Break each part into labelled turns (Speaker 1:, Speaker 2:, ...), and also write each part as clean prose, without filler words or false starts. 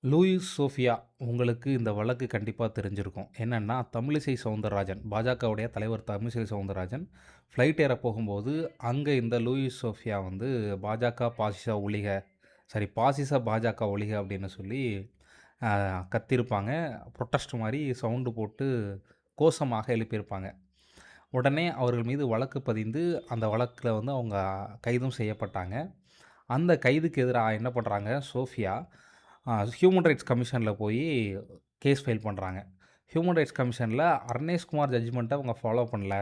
Speaker 1: Lewis Sofia உங்களுக்கு இந்த வழக்கு கண்டிப்பா தெரிஞ்சிருக்கும். என்னன்னா, தமிழிசை சவுந்தரராஜன் பாஜகவுடைய தலைவர் தமிழிசை சவுந்தரராஜன் ஃப்ளைட் ஏற போகும்போது, அங்க இந்த லூயிஸ் சோஃபியா வந்து பாஜக பாசிச ஒழிக பாசிச பாஜக ஒழிக அப்படின்னு சொல்லி அ கத்தியிருப்பாங்க. புரொட்டஸ்ட் மாரி சவுண்டு போட்டு கோஷமாக எழுப்பியிருப்பாங்க. உடனே அவர்கள் மீது வழக்கு பதிந்து, அந்த வழக்குல வந்து அவங்க கைதும் செய்யப்பட்டாங்க. அந்த கைதுக்கு எதிரா என்ன பண்றாங்க, சோஃபியா ஹியூமன் ரைட்ஸ் கமிஷன்ல போயி கேஸ் ஃபைல் பண்றாங்க. ஹியூமன் ரைட்ஸ் கமிஷன்ல அர்னேஷ்குமார் ஜட்ஜ்மெண்ட்ட அவங்க ஃபாலோ பண்ணல.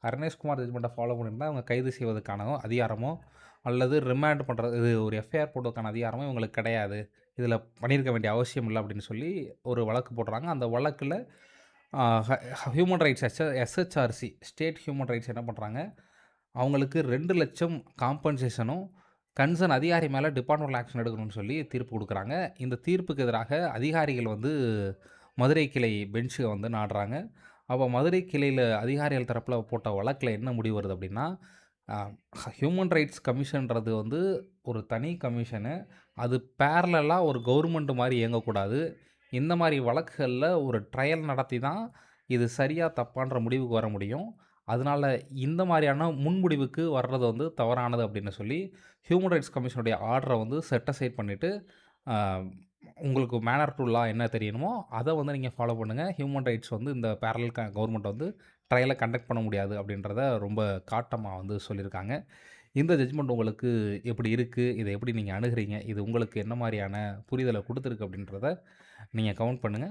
Speaker 1: அர்னேஷ்குமார் ஜட்ஜ்மெண்ட்ட ஃபாலோ பண்ணியிருந்தா, அவங்க கைது செய்வதற்கான அதிகாரமோ, அல்லது ரிமாண்ட் பண்றது இது ஒரு எஃப்ஐஆர் போடுவதற்கான அதிகாரமோ இவங்களுக்கு கிடையாது. இதில பண்ணியிருக்க வேண்டிய அவசியம் இல்ல அப்படின்னு சொல்லி ஒரு வழக்கு போடுறாங்க. அந்த வழக்குல அ ஹ human rights SHRC state human rights என்ன பண்றாங்க, அவங்களுக்கு 2,00,000 காம்பன்சேஷனும், கன்சர்ன் அதிகாரி மேல டிபார்ட்மெண்டல் ஆக்ஷன் எடுக்கணும்னு சொல்லி தீர்ப்பு குடுக்குறாங்க. இந்த தீர்ப்புக்கு எதிராக அதிகாரிகள் வந்து மதுரை கிளை பெஞ்ச்ச வந்து நாடுறாங்க. அப்போ மதுரை கிளையில அதிகாரிகள் தரப்புல போட்ட வழக்குல என்ன முடிவு வருது அப்டின்னா, அ ஹியூமன் ரைட்ஸ் கமிஷன்றது வந்து ஒரு தனி கமிஷனு. அது பேரலலா ஒரு கவர்மெண்ட் மாரி இயங்கக்கூடாது. இந்த மாரி வழக்குகள்ல ஒரு ட்ரையல் நடத்தி தான் இது சரியா, தப்பான்ற முடிவுக்கு வர முடியும். அதனால இந்த மாரியான முன்முடிவுக்கு வர்றது வந்து தவறானது அப்படின்னு சொல்லி, ஹியூமன் ரைட்ஸ் கமிஷனுடைய ஆர்டர வந்து செட் அசைட் பண்ணிட்டு, அ உங்களுக்கு மேனர் டூ லா என்ன தெரியணுமோ, அத வந்து நீங்க ஃபாலோ பண்ணுங்க. ஹியூமன் ரைட்ஸ் வந்து இந்த பேரலல் கவர்ன்மெண்ட் வந்து ட்ரையல கண்டக்ட் பண்ண முடியாது அப்படின்றத ரொம்ப காட்டமா வந்து சொல்லியிருக்காங்க. இந்த ஜட்ஜ்மெண்ட் உங்களுக்கு எப்படி இருக்கு? இத எப்படி நீங்க அணுகுறீங்க? இது உங்களுக்கு என்ன மாரியான புரிதல குடுத்துருக்கு அப்படின்றத நீங்க கமெண்ட் பண்ணுங்க.